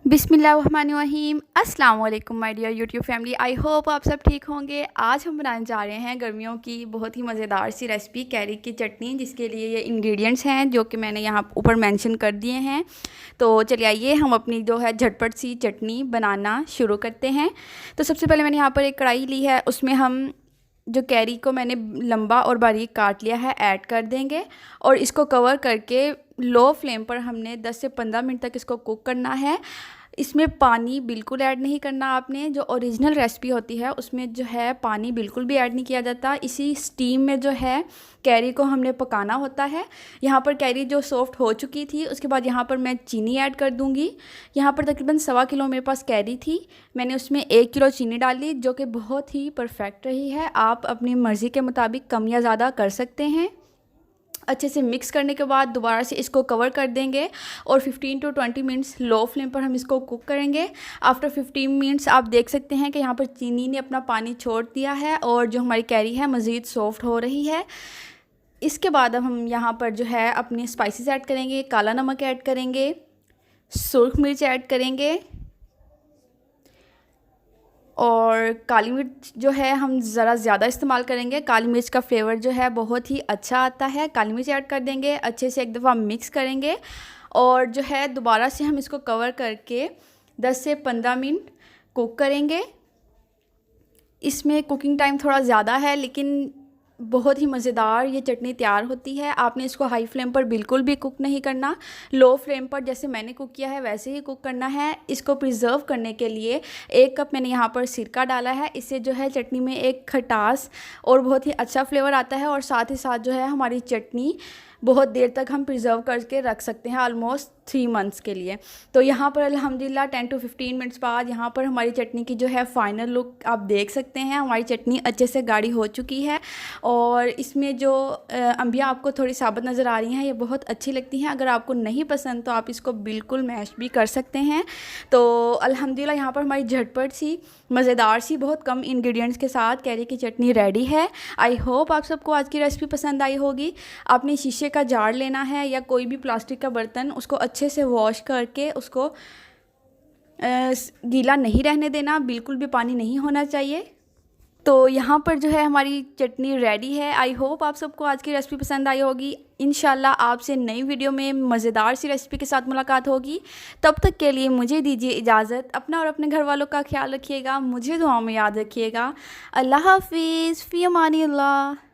बिस्मिल्लाहिर्रहमानिर्रहीम। अस्सलाम वालेकुम my dear YouTube family. I hope आप सब ठीक होंगे। आज हम बनाने जा रहे हैं गर्मियों की बहुत ही मज़ेदार सी रेसिपी कैरी की चटनी, जिसके लिए ये इंग्रेडिएंट्स हैं जो कि मैंने यहाँ ऊपर मेंशन कर दिए हैं। तो चलिए आइए हम अपनी जो है झटपट सी चटनी बनाना शुरू करते हैं। तो सबसे पहले मैंने यहाँ पर एक कढ़ाई ली है, उसमें हम जो कैरी को मैंने लंबा और बारीक काट लिया है ऐड कर देंगे और इसको कवर करके लो फ्लेम पर हमने 10 से 15 मिनट तक इसको कुक करना है। इसमें पानी बिल्कुल ऐड नहीं करना आपने। जो ओरिजिनल रेसिपी होती है उसमें जो है पानी बिल्कुल भी ऐड नहीं किया जाता। इसी स्टीम में जो है कैरी को हमने पकाना होता है। यहाँ पर कैरी जो सॉफ्ट हो चुकी थी, उसके बाद यहाँ पर मैं चीनी ऐड कर दूँगी। यहाँ पर तकरीबन 1.25 किलो मेरे पास कैरी थी, मैंने उसमें 1 किलो चीनी डाली जो कि बहुत ही परफेक्ट रही है। आप अपनी मर्ज़ी के मुताबिक कम या ज़्यादा कर सकते हैं। अच्छे से मिक्स करने के बाद दोबारा से इसको कवर कर देंगे और 15 टू 20 मिनट्स लो फ्लेम पर हम इसको कुक करेंगे। आफ्टर 15 मिनट्स आप देख सकते हैं कि यहाँ पर चीनी ने अपना पानी छोड़ दिया है और जो हमारी कैरी है मज़ीद सॉफ्ट हो रही है। इसके बाद अब हम यहाँ पर जो है अपने स्पाइसेस ऐड करेंगे। काला नमक ऐड करेंगे, सुर्ख मिर्च ऐड करेंगे और काली मिर्च जो है हम ज़रा ज़्यादा इस्तेमाल करेंगे। काली मिर्च का फ्लेवर जो है बहुत ही अच्छा आता है। काली मिर्च ऐड कर देंगे, अच्छे से एक दफ़ा मिक्स करेंगे और जो है दोबारा से हम इसको कवर करके 10 से 15 मिनट कुक करेंगे। इसमें कुकिंग टाइम थोड़ा ज़्यादा है लेकिन बहुत ही मज़ेदार ये चटनी तैयार होती है। आपने इसको हाई फ्लेम पर बिल्कुल भी कुक नहीं करना, लो फ्लेम पर जैसे मैंने कुक किया है वैसे ही कुक करना है। इसको प्रिजर्व करने के लिए 1 कप मैंने यहाँ पर सिरका डाला है। इससे जो है चटनी में एक खटास और बहुत ही अच्छा फ्लेवर आता है और साथ ही साथ जो है हमारी चटनी बहुत देर तक हम प्रिजर्व करके रख सकते हैं, ऑलमोस्ट 3 मंथ्स के लिए। तो यहाँ पर अल्हम्दुलिल्लाह 10 टू 15 मिनट्स बाद यहाँ पर हमारी चटनी की जो है फ़ाइनल लुक आप देख सकते हैं। हमारी चटनी अच्छे से गाढ़ी हो चुकी है और इसमें जो अंबियाँ आपको थोड़ी साबुत नज़र आ रही हैं, ये बहुत अच्छी लगती हैं। अगर आपको नहीं पसंद तो आप इसको बिल्कुल मैश भी कर सकते हैं। तो अल्हम्दुलिल्लाह यहाँ पर हमारी झटपट सी मज़ेदार सी बहुत कम इंग्रेडिएंट्स के साथ कैरी की चटनी रेडी है। आई होप आप सबको आज की रेसिपी पसंद आई होगी। आपने शीशे का जार लेना है या कोई भी प्लास्टिक का बर्तन, उसको अच्छे से वॉश करके उसको गीला नहीं रहने देना, बिल्कुल भी पानी नहीं होना चाहिए। तो यहाँ पर जो है हमारी चटनी रेडी है। आई होप आप सबको आज की रेसिपी पसंद आई होगी। इंशाल्लाह आपसे नई वीडियो में मज़ेदार सी रेसिपी के साथ मुलाकात होगी। तब तक के लिए मुझे दीजिए इजाज़त। अपना और अपने घर वालों का ख्याल रखिएगा, मुझे दुआओं में याद रखिएगा। अल्लाह हाफिज़, फ़ी अमानिल्लाह।